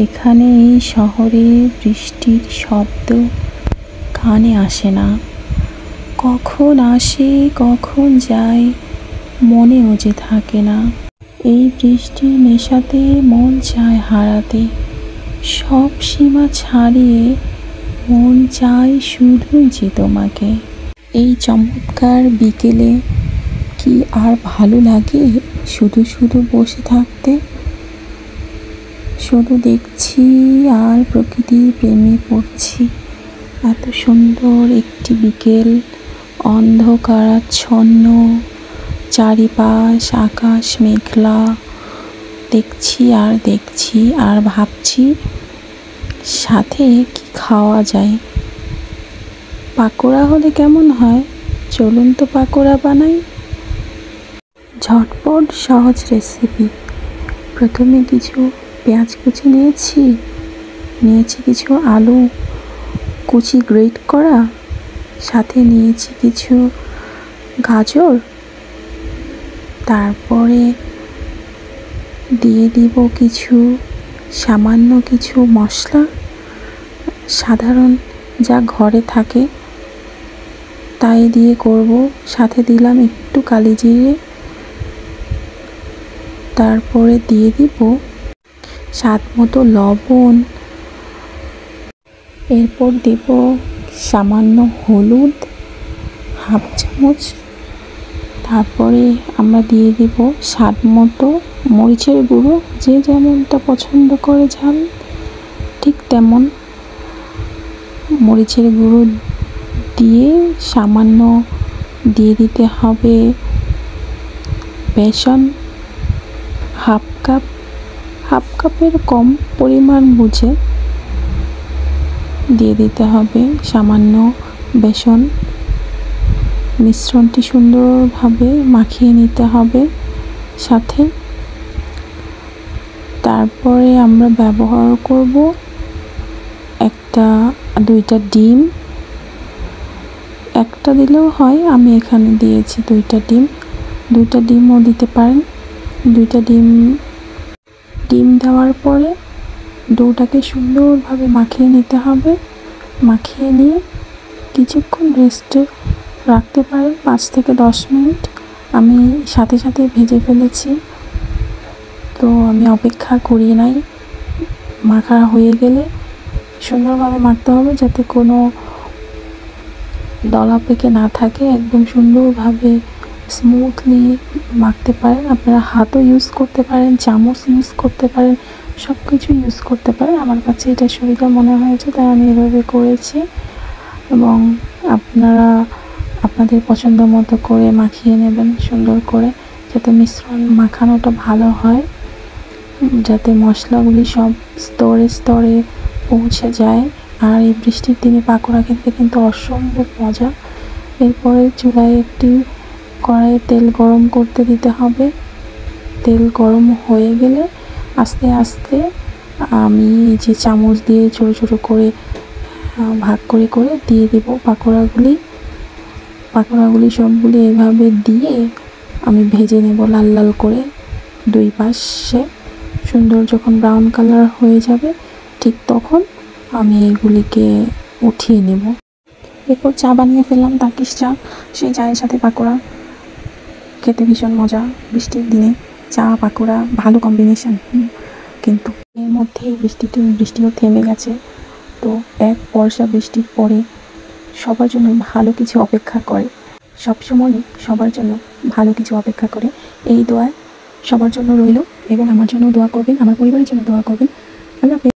এখানে এই শহরে বৃষ্টির শব্দ কানে আসে না। কখন আসে কখন যায় মনেও যে থাকে না। এই বৃষ্টির নেশাতে মন চায় হারাতে, সব সীমা ছাড়িয়ে মন চায় শুধুই যে তোমাকে। এই চমৎকার বিকেলে কি আর ভালো লাগে শুধু শুধু বসে থাকতে? শুধু দেখছি আর প্রকৃতির প্রেমে পড়ছি। এত সুন্দর একটি বিকেল, অন্ধকারাচ্ছন্ন, চারিপাশ আকাশ মেঘলা। দেখছি আর দেখছি আর ভাবছি সাথে কি খাওয়া যায়। পাকোড়া হলে কেমন হয়? চলুন তো পাকোড়া বানাই। ঝটপট সহজ রেসিপি। প্রথমে কিছু পেঁয়াজ কুচি নিয়েছি কিছু আলু কুচি গ্রেট করা, সাথে নিয়েছি কিছু গাজর। তারপরে দিয়ে দিব সামান্য কিছু মশলা, সাধারণ যা ঘরে থাকে তাই দিয়ে করব। সাথে দিলাম একটু কালি জিরে। তারপরে দিয়ে দিব স্বাদ মতো লবণ। এরপর দেব সামান্য হলুদ, হাফ চামচ। তারপরে আমরা দিয়ে দেব স্বাদ মতো মরিচের গুঁড়ো, যে যেমনটা পছন্দ করে ঝাল ঠিক তেমন মরিচের গুঁড়ো দিয়ে সামান্য দিয়ে দিতে হবে বেসন, হাফ কাপের কম পরিমাণ বুঝে দিয়ে দিতে হবে সামান্য বেসন। মিশ্রণটি সুন্দরভাবে মাখিয়ে নিতে হবে সাথে। তারপরে আমরা ব্যবহার করব দুইটা ডিম। একটা দিলেও হয়, আমি এখানে দিয়েছি দুইটা ডিমও দিতে পারেন। দুইটা ডিম দেওয়ার পরে ডোটাকে সুন্দরভাবে মাখিয়ে নিতে হবে। মাখিয়ে নিয়ে কিছুক্ষণ রেস্টে রাখতে পারেন, 5 থেকে 10 মিনিট। আমি সাথে সাথে ভেজে ফেলেছি, তো আমি অপেক্ষা করি নাই। মাখা হয়ে গেলে সুন্দরভাবে মাখতে হবে যাতে কোনো দলা পেকে না থাকে। একদম সুন্দরভাবে স্মুথলি মাখতে পারেন। আপনারা হাতও ইউজ করতে পারেন, চামচ ইউজ করতে পারেন, সব কিছু ইউজ করতে পারেন। আমার কাছে এটা সুবিধা মনে হয়েছে তাই আমি এভাবে করেছি। এবং আপনারা আপনাদের পছন্দ মতো করে মাখিয়ে নেবেন সুন্দর করে, যাতে মিশ্রণ মাখানোটা ভালো হয়, যাতে মশলাগুলি সব স্তরে স্তরে পৌঁছে যায়। আর এই বৃষ্টির দিনে পাকোড়া খেতে কিন্তু অসম্ভব মজা। এরপরে চুলায় একটি কড়াইয়ে তেল গরম করতে দিতে হবে। তেল গরম হয়ে গেলে আস্তে আস্তে আমি যে চামচ দিয়ে ছোটো ছোটো করে ভাগ করে করে দিয়ে দেব পাকোড়াগুলি সবগুলি এভাবে দিয়ে আমি ভেজে নেব লাল লাল করে। দুই পাশে সুন্দর যখন ব্রাউন কালার হয়ে যাবে ঠিক তখন আমি এগুলিকে উঠিয়ে নেব। এরপর চা বানিয়ে ফেললাম, টার্কিশ চা। সেই চায়ের সাথে পাকোড়া খেতে ভীষণ মজা। বৃষ্টির দিনে চা পাকোড়া ভালো কম্বিনেশন। কিন্তু এর মধ্যেই বৃষ্টিও থেমে গেছে। তো এক বর্ষা বৃষ্টির পরে সবার জন্য ভালো কিছু অপেক্ষা করে। সবসময়ই সবার জন্য ভালো কিছু অপেক্ষা করে। এই দোয়া সবার জন্য রইল এবং আমার জন্য দোয়া করবেন, আমার পরিবারের জন্য দোয়া করবেন। আল্লাহ হাফেজ।